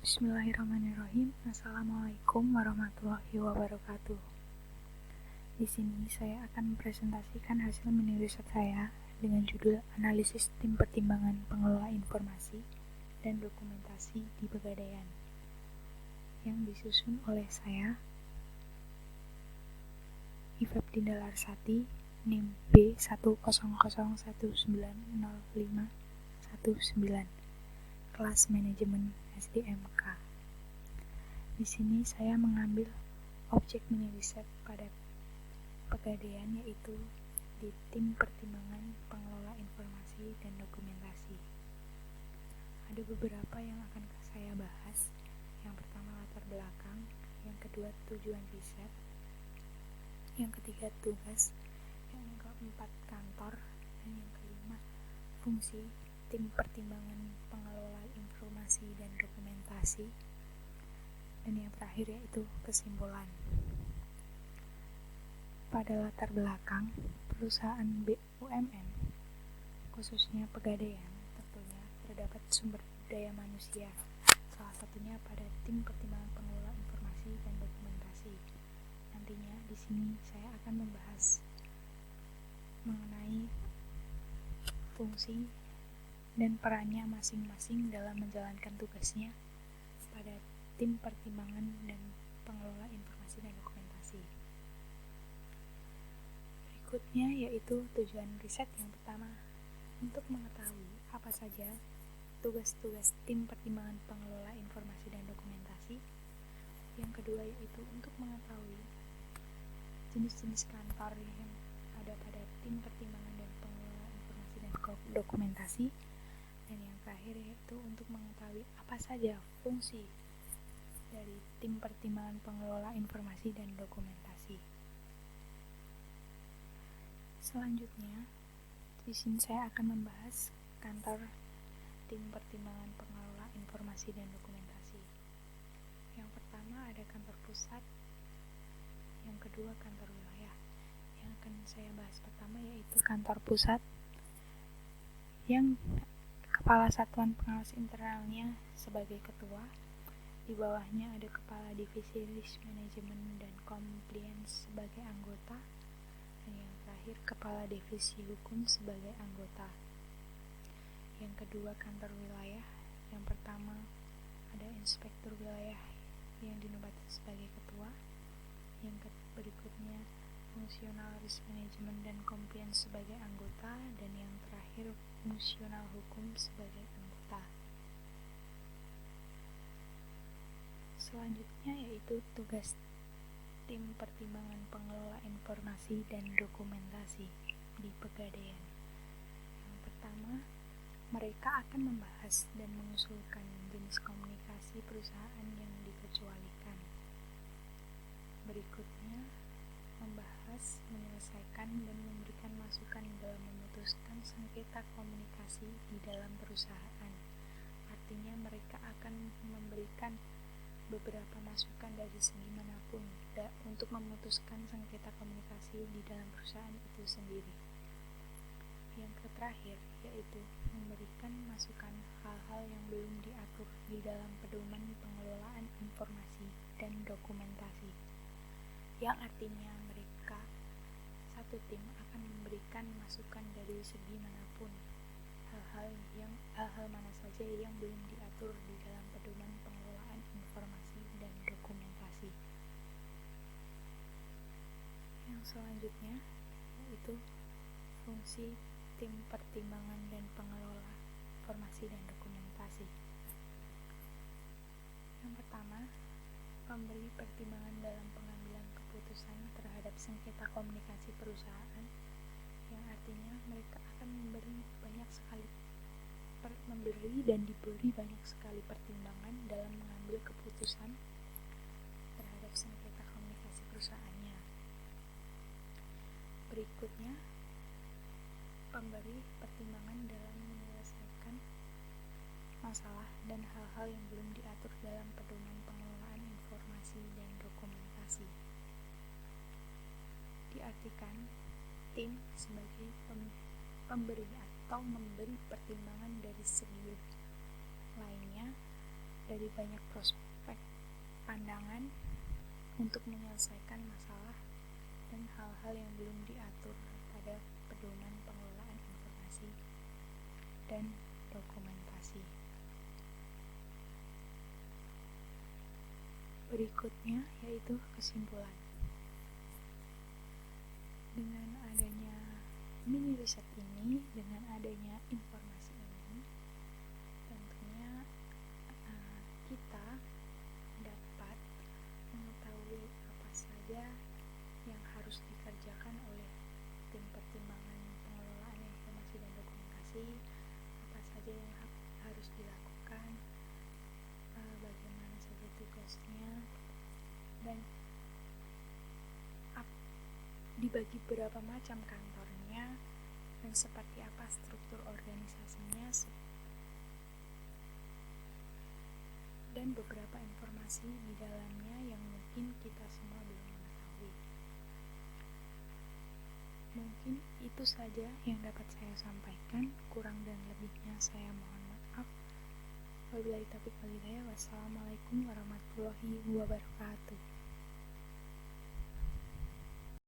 Bismillahirrahmanirrahim. Assalamualaikum warahmatullahi wabarakatuh. Di sini saya akan mempresentasikan hasil mini riset saya dengan judul Analisis Tim Pertimbangan Pengelola Informasi dan Dokumentasi di Pegadaian, yang disusun oleh saya, Ivep Dinda Larsati, NIM B100190519, kelas manajemen SDMK. Di sini saya mengambil objek mini riset pada Pegadaian, yaitu di Tim Pertimbangan Pengelola Informasi dan Dokumentasi. Ada beberapa yang akan saya bahas. Yang pertama latar belakang, yang kedua tujuan riset, yang ketiga tugas, yang keempat kantor, dan yang kelima fungsi Tim Pertimbangan Pengelola Informasi dan Dokumentasi, dan yang terakhir yaitu kesimpulan. Pada latar belakang, perusahaan BUMN, khususnya Pegadaian, tentunya terdapat sumber daya manusia, salah satunya pada Tim Pertimbangan Pengelola Informasi dan Dokumentasi. Nantinya di sini saya akan membahas mengenai fungsi dan perannya masing-masing dalam menjalankan tugasnya pada Tim Pertimbangan dan Pengelola Informasi dan Dokumentasi. Berikutnya yaitu tujuan riset. Yang pertama, untuk mengetahui apa saja tugas-tugas Tim Pertimbangan Pengelola Informasi dan Dokumentasi. Yang kedua yaitu untuk mengetahui jenis-jenis kantor yang ada pada Tim Pertimbangan dan Pengelola Informasi dan Dokumentasi. Dan yang terakhir yaitu untuk mengetahui apa saja fungsi dari Tim Pertimbangan Pengelola Informasi dan Dokumentasi. Selanjutnya, di sini saya akan membahas kantor Tim Pertimbangan Pengelola Informasi dan Dokumentasi. Yang pertama ada kantor pusat, yang kedua kantor wilayah. Yang akan saya bahas pertama yaitu kantor pusat, yang kepala satuan pengawas internalnya sebagai ketua. Di bawahnya ada kepala divisi risk management dan compliance sebagai anggota, dan yang terakhir kepala divisi hukum sebagai anggota. Yang kedua kantor wilayah. Yang pertama ada inspektur wilayah yang dinobatkan sebagai ketua. Yang berikutnya fungsional risk management dan compliance sebagai anggota, dan yang terakhir fungsional hukum sebagai anggota. Selanjutnya yaitu tugas Tim Pertimbangan Pengelola Informasi dan Dokumentasi di Pegadaian. Yang pertama, mereka akan membahas dan mengusulkan jenis komunikasi perusahaan yang dikecualikan. Berikutnya, membahas, menyelesaikan, dan memberikan masukan dalam memutuskan sengketa komunikasi di dalam perusahaan. Artinya mereka akan memberikan beberapa masukan dari segi manapun untuk memutuskan sengketa komunikasi di dalam perusahaan itu sendiri. Yang terakhir yaitu memberikan masukan hal-hal yang belum diatur di dalam pedoman pengelolaan informasi dan dokumentasi, yang artinya mereka satu tim akan memberikan masukan dari segi manapun, hal-hal mana saja yang belum diatur di dalam pedoman pengelolaan informasi dan dokumentasi. Yang selanjutnya yaitu fungsi Tim Pertimbangan dan Pengelola Informasi dan Dokumentasi. Yang pertama, memberi pertimbangan dalam pengambilan keputusan terhadap sengketa komunikasi perusahaan, yang artinya mereka akan memberi dan diberi banyak sekali pertimbangan dalam mengambil keputusan terhadap sengketa komunikasi perusahaannya. Berikutnya, pemberi pertimbangan dalam menyelesaikan masalah dan hal-hal yang belum diatur dalam pedoman pengelolaan informasi dan dokumentasi. Diartikan, tim sebagai pemberi atau memberi pertimbangan dari segi lainnya dari banyak prospek pandangan untuk menyelesaikan masalah dan hal-hal yang belum diatur pada pedoman pengelolaan informasi dan dokumentasi. Berikutnya yaitu kesimpulan. Dengan adanya mini riset ini, dengan adanya informasi ini, tentunya kita dapat mengetahui apa saja yang harus dikerjakan oleh tim pertimbangan pengelolaan informasi dan dokumentasi, apa saja yang harus dilakukan, bagaimana saja tugasnya, dan dibagi berapa macam kantornya, dan seperti apa struktur organisasinya, dan beberapa informasi di dalamnya yang mungkin kita semua belum mengetahui. Mungkin itu saja yang dapat saya sampaikan, kurang dan lebihnya saya mohon maaf. Wabillahi taufiq wal hidayah. Wassalamualaikum warahmatullahi wabarakatuh.